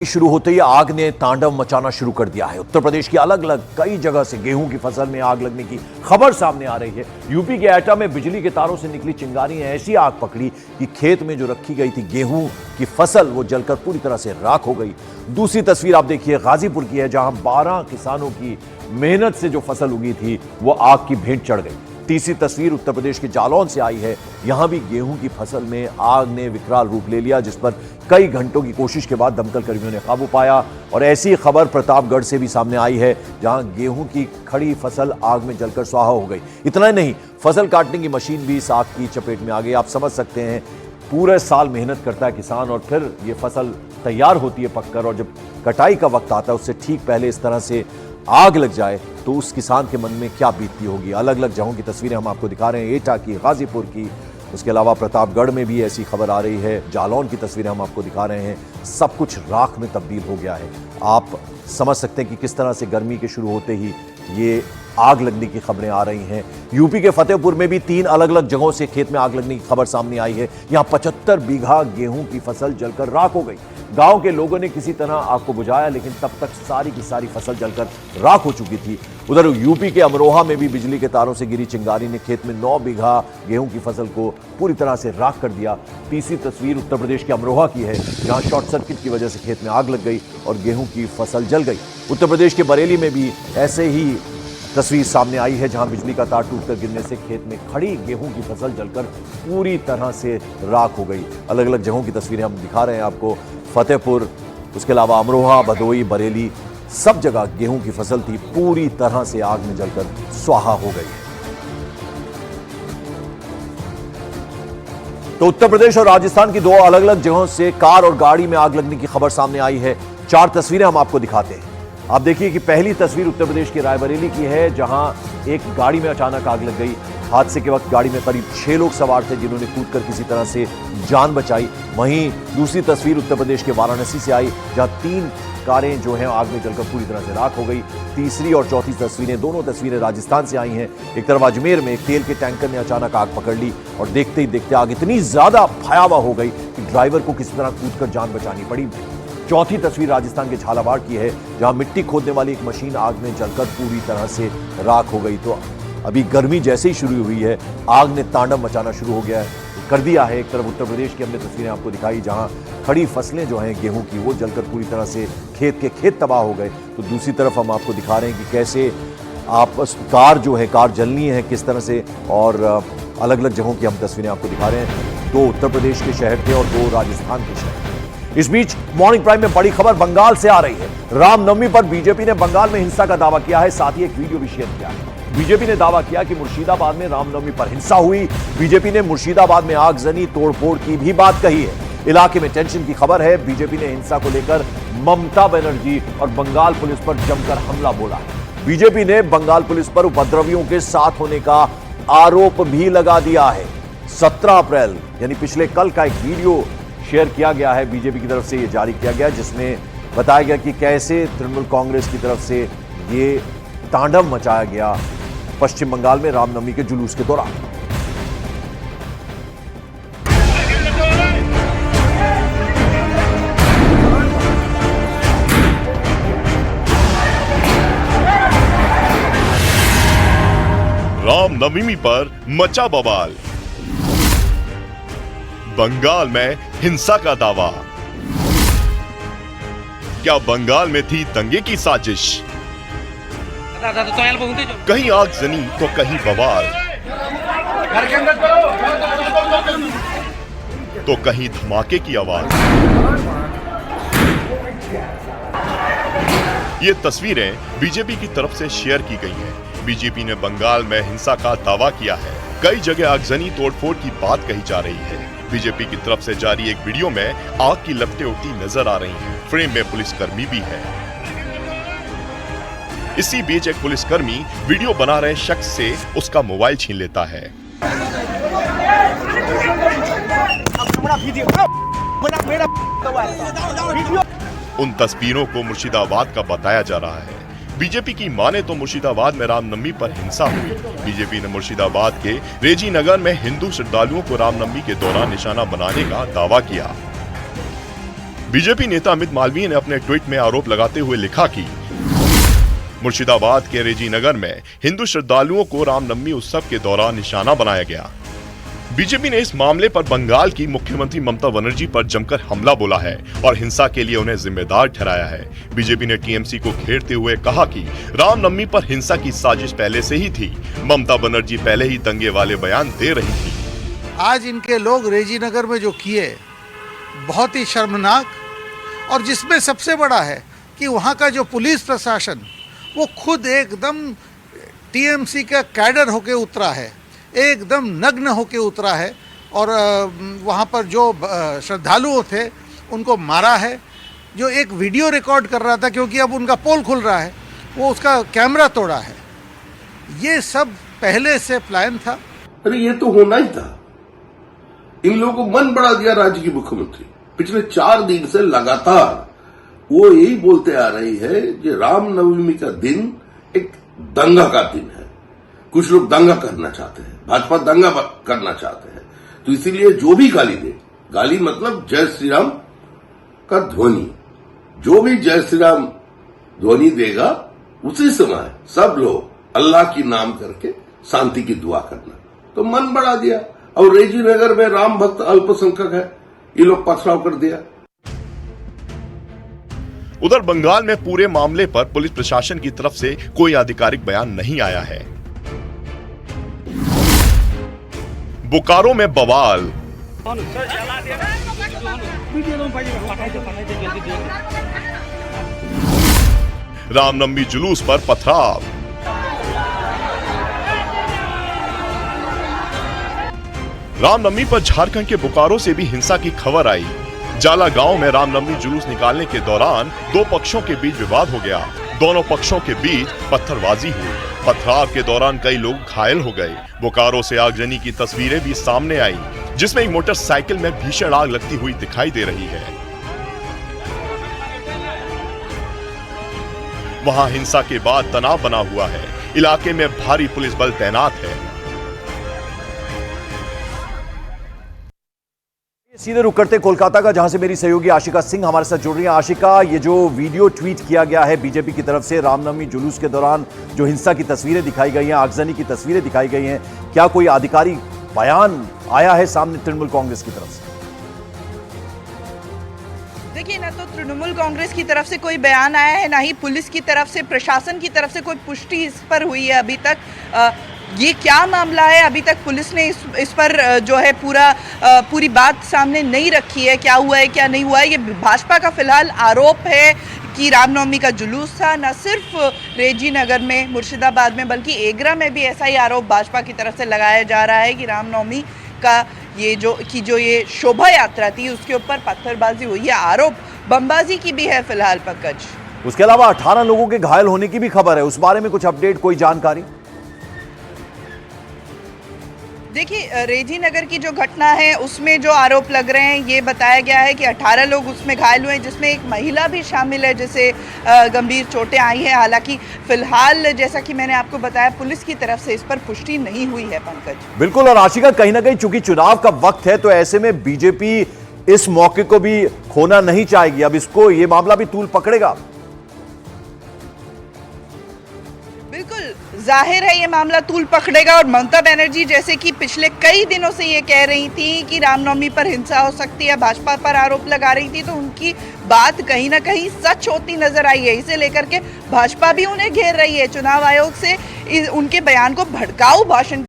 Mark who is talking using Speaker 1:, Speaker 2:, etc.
Speaker 1: शुरू होते ही आग ने तांडव मचाना शुरू कर दिया है। उत्तर प्रदेश की अलग अलग कई जगह से गेहूं की फसल में आग लगने की खबर सामने आ रही है। यूपी के एटा में बिजली के तारों से निकली चिंगारी ने ऐसी आग पकड़ी कि खेत में जो रखी गई थी गेहूं की फसल वो जलकर पूरी तरह से राख हो गई। दूसरी तस्वीर आप देखिए गाजीपुर की है, जहां 12 किसानों की मेहनत से जो फसल उगी थी वो आग की भेंट चढ़ गई। तीसरी तस्वीर उत्तर प्रदेश के जालौन से आई है। यहां भी गेहूं की फसल में आग ने विकराल रूप ले लिया, जिस पर कई घंटों की कोशिश के बाद दमकल कर्मियों ने काबू पाया। और ऐसी खबर प्रतापगढ़ से भी सामने आई है, जहां गेहूं की खड़ी फसल आग में जलकर स्वाहा हो गई। इतना नहीं, फसल काटने की मशीन भी इस आग की चपेट में आ गई। आप समझ सकते हैं, पूरे साल मेहनत करता है किसान और फिर ये फसल तैयार होती है पककर, और जब कटाई का वक्त आता है उससे ठीक पहले इस तरह से आग लग जाए तो उस किसान के मन में क्या बीतती होगी। अलग अलग जगहों की तस्वीरें हम आपको दिखा रहे हैं, एटा की, गाजीपुर की, उसके अलावा प्रतापगढ़ में भी ऐसी खबर आ रही है, जालौन की तस्वीरें हम आपको दिखा रहे हैं। सब कुछ राख में तब्दील हो गया है। आप समझ सकते हैं कि किस तरह से गर्मी के शुरू होते ही ये आग लगने की खबरें आ रही हैं। यूपी के फतेहपुर में भी 3 अलग अलग जगहों से खेत में आग लगने की खबर सामने आई है। यहां 75 बीघा गेहूं की फसल जलकर राख हो गई। गांव के लोगों ने किसी तरह आग को बुझाया, लेकिन तब तक सारी की सारी फसल जलकर राख हो चुकी थी। उधर यूपी के अमरोहा में भी बिजली के तारों से गिरी चिंगारी ने खेत में 9 बीघा गेहूं की फसल को पूरी तरह से राख कर दिया। तीसरी तस्वीर उत्तर प्रदेश के अमरोहा की है, जहां शॉर्ट सर्किट की वजह से खेत में आग लग गई और गेहूं की फसल जल गई। उत्तर प्रदेश के बरेली में भी ऐसे ही तस्वीर सामने आई है, जहां बिजली का तार टूटकर गिरने से खेत में खड़ी गेहूं की फसल जलकर पूरी तरह से राख हो गई। अलग अलग जगहों की तस्वीरें हम दिखा रहे हैं आपको। फतेहपुर, उसके अलावा अमरोहा, भदोई, बरेली, सब जगह गेहूं की फसल थी पूरी तरह से आग में जलकर स्वाहा हो गई। तो उत्तर प्रदेश और राजस्थान की 2 अलग अलग जगहों से कार और गाड़ी में आग लगने की खबर सामने आई है। 4 तस्वीरें हम आपको दिखाते हैं। आप देखिए कि पहली तस्वीर उत्तर प्रदेश के रायबरेली की है, जहां एक गाड़ी में अचानक आग लग गई। हादसे के वक्त गाड़ी में करीब 6 लोग सवार थे, जिन्होंने कूदकर किसी तरह से जान बचाई। वहीं दूसरी तस्वीर उत्तर प्रदेश के वाराणसी से आई, जहां 3 कारें जो हैं आग में जलकर पूरी तरह से राख हो गई। तीसरी और चौथी तस्वीरें, दोनों तस्वीरें राजस्थान से आई हैं। एक तरफ अजमेर में एक तेल के टैंकर ने अचानक आग पकड़ ली और देखते ही देखते आग इतनी ज्यादा भयावह हो गई कि ड्राइवर को किसी तरह कूदकर जान बचानी पड़ी। चौथी तस्वीर राजस्थान के झालावाड़ की है, जहां मिट्टी खोदने वाली एक मशीन आग में जलकर पूरी तरह से राख हो गई। तो अभी गर्मी जैसे ही शुरू हुई है, आग ने तांडव मचाना शुरू हो गया है, कर दिया है। एक तरफ उत्तर प्रदेश की हमने तस्वीरें आपको दिखाई, जहां खड़ी फसलें जो हैं गेहूं की वो जलकर पूरी तरह से खेत के खेत तबाह हो गए। तो दूसरी तरफ हम आपको दिखा रहे हैं कि कैसे आप कार जो है, कार जलनी है किस तरह से, और अलग अलग जगहों की हम तस्वीरें आपको दिखा रहे हैं। 2 उत्तर प्रदेश के शहर थे और 2 राजस्थान के शहर। इस बीच मॉर्निंग प्राइम में बड़ी खबर बंगाल से आ रही है। रामनवमी पर बीजेपी ने बंगाल में हिंसा का दावा किया है, साथ ही एक वीडियो भी शेयर किया है। बीजेपी ने दावा किया कि मुर्शिदाबाद में रामनवमी पर हिंसा हुई। बीजेपी ने मुर्शिदाबाद में आगजनी तोड़फोड़ की भी बात कही है। इलाके में टेंशन की खबर है। बीजेपी ने हिंसा को लेकर ममता बनर्जी और बंगाल पुलिस पर जमकर हमला बोला है। बीजेपी ने बंगाल पुलिस पर उपद्रवियों के साथ होने का आरोप भी लगा दिया है। 17 अप्रैल यानी पिछले कल का एक वीडियो शेयर किया गया है, बीजेपी की तरफ से यह जारी किया गया, जिसमें बताया गया कि कैसे तृणमूल कांग्रेस की तरफ से ये तांडव मचाया गया पश्चिम बंगाल में रामनवमी के जुलूस के दौरान।
Speaker 2: रामनवमी पर मचा बवाल, बंगाल में हिंसा का दावा। क्या बंगाल में थी दंगे की साजिश? कहीं आगजनी तो कहीं बवाल, तो कहीं धमाके की आवाज। ये तस्वीरें बीजेपी की तरफ से शेयर की गई हैं। बीजेपी ने बंगाल में हिंसा का दावा किया है। कई जगह आगजनी तोड़फोड़ की बात कही जा रही है। बीजेपी की तरफ से जारी एक वीडियो में आग की लपटें उठती नजर आ रही हैं। फ्रेम में पुलिसकर्मी भी है। इसी बीच एक पुलिसकर्मी वीडियो बना रहे शख्स से उसका मोबाइल छीन लेता है। उन तस्वीरों को मुर्शिदाबाद का बताया जा रहा है। बीजेपी की माने तो मुर्शिदाबाद में रामनवमी पर हिंसा हुई। बीजेपी ने मुर्शिदाबाद के रेजी नगर में हिंदू श्रद्धालुओं को रामनवमी के दौरान निशाना बनाने का दावा किया। बीजेपी नेता अमित मालवीय ने अपने ट्वीट में आरोप लगाते हुए लिखा कि मुर्शिदाबाद के रेजी नगर में हिंदू श्रद्धालुओं को रामनवमी उत्सव के दौरान निशाना बनाया गया। बीजेपी ने इस मामले पर बंगाल की मुख्यमंत्री ममता बनर्जी पर जमकर हमला बोला है और हिंसा के लिए उन्हें जिम्मेदार ठहराया है। बीजेपी ने टीएमसी को घेरते हुए कहा कि रामनवमी पर हिंसा की साजिश पहले से ही थी। ममता बनर्जी पहले ही दंगे वाले बयान दे रही थी।
Speaker 3: आज इनके लोग रेजी नगर में जो किए बहुत ही शर्मनाक, और जिसमें सबसे बड़ा है कि वहाँ का जो पुलिस प्रशासन वो खुद एकदम टीएमसी का कैडर होके उतरा है, एकदम नग्न होके उतरा है और वहाँ पर जो श्रद्धालुओं थे उनको मारा है। जो एक वीडियो रिकॉर्ड कर रहा था, क्योंकि अब उनका पोल खुल रहा है, वो उसका कैमरा तोड़ा है। ये सब पहले से प्लान था।
Speaker 4: अरे ये तो होना ही था। इन लोगों को मन बढ़ा दिया राज्य की मुख्यमंत्री। पिछले 4 दिन से लगातार वो यही बोलते आ रही है कि रामनवमी का दिन एक दंगा का दिन है। कुछ लोग दंगा करना चाहते हैं, भाजपा दंगा करना चाहते हैं, तो इसीलिए जो भी गाली दे, गाली मतलब जय श्री राम का ध्वनि, जो भी जय श्री राम ध्वनि देगा उसी समय सब लोग अल्लाह की नाम करके शांति की दुआ करना। तो मन बढ़ा दिया। और रेजी नगर में राम भक्त अल्पसंख्यक है, ये लोग पथराव कर दिया।
Speaker 2: उधर बंगाल में पूरे मामले पर पुलिस प्रशासन की तरफ से कोई आधिकारिक बयान नहीं आया है। बोकारो में बवाल। रामनवमी जुलूस पर पथराव। रामनवमी पर झारखंड के बोकारो से भी हिंसा की खबर आई। जाला गांव में रामनवमी जुलूस निकालने के दौरान 2 पक्षों के बीच विवाद हो गया। दोनों पक्षों के बीच पत्थरबाजी हुई। पथराव के दौरान कई लोग घायल हो गए। बोकारो से आगजनी की तस्वीरें भी सामने आई, जिसमें एक मोटरसाइकिल में भीषण आग लगती हुई दिखाई दे रही है। वहां हिंसा के बाद तनाव बना हुआ है। इलाके में भारी पुलिस बल तैनात है।
Speaker 1: सीधे रुक करते कोलकाता का, जहां से मेरी सहयोगी आशिका सिंह हमारे साथ जुड़ रही है। आशिका, ये जो वीडियो ट्वीट किया गया है बीजेपी की तरफ से रामनवमी जुलूस के दौरान जो हिंसा की तस्वीरें दिखाई गई हैं, आगजनी की तस्वीरें दिखाई गई हैं, क्या कोई आधिकारिक बयान आया है सामने तृणमूल कांग्रेस की तरफ से?
Speaker 5: देखिए, ना तो तृणमूल कांग्रेस की तरफ से कोई बयान आया है, ना ही पुलिस की तरफ से, प्रशासन की तरफ से कोई पुष्टि इस पर हुई है अभी तक। ये क्या मामला है, अभी तक पुलिस ने इस पर जो है पूरी बात सामने नहीं रखी है। क्या हुआ है, क्या नहीं हुआ है, ये भाजपा का फिलहाल आरोप है कि रामनवमी का जुलूस था। न सिर्फ रेजी नगर में, मुर्शिदाबाद में, बल्कि एगरा में भी ऐसा ही आरोप भाजपा की तरफ से लगाया जा रहा है कि रामनवमी का जो ये शोभा यात्रा थी उसके ऊपर पत्थरबाजी हुई है। आरोप बमबाजी की भी है फिलहाल पंकज।
Speaker 1: उसके अलावा 18 लोगों के घायल होने की भी खबर है, उस बारे में कुछ अपडेट, कोई जानकारी?
Speaker 5: देखिए, रेजी नगर की जो घटना है उसमें जो आरोप लग रहे हैं, ये बताया गया है कि 18 लोग उसमें घायल हुए हैं, जिसमें एक महिला भी शामिल है जिसे गंभीर चोटें आई हैं। हालांकि फिलहाल जैसा कि मैंने आपको बताया, पुलिस की तरफ से इस पर पुष्टि नहीं हुई है पंकज।
Speaker 1: बिल्कुल। और आशिका, कहीं ना कहीं चूंकि चुनाव का वक्त है, तो ऐसे में बीजेपी इस मौके को भी खोना नहीं चाहेगी। अब इसको, ये मामला भी तूल पकड़ेगा।
Speaker 5: बिल्कुल जाहिर है ये मामला तूल पकड़ेगा। और ममता बनर्जी जैसे कि पिछले कई दिनों से ये कह रही थी कि रामनवमी पर हिंसा हो सकती है, भाजपा पर आरोप लगा रही थी, तो उनकी बात कहीं ना कहीं सच होती नजर आई है। इसे लेकर के भाजपा भी उन्हें घेर रही है। चुनाव आयोग से उनके बयान को भड़काऊ भाषण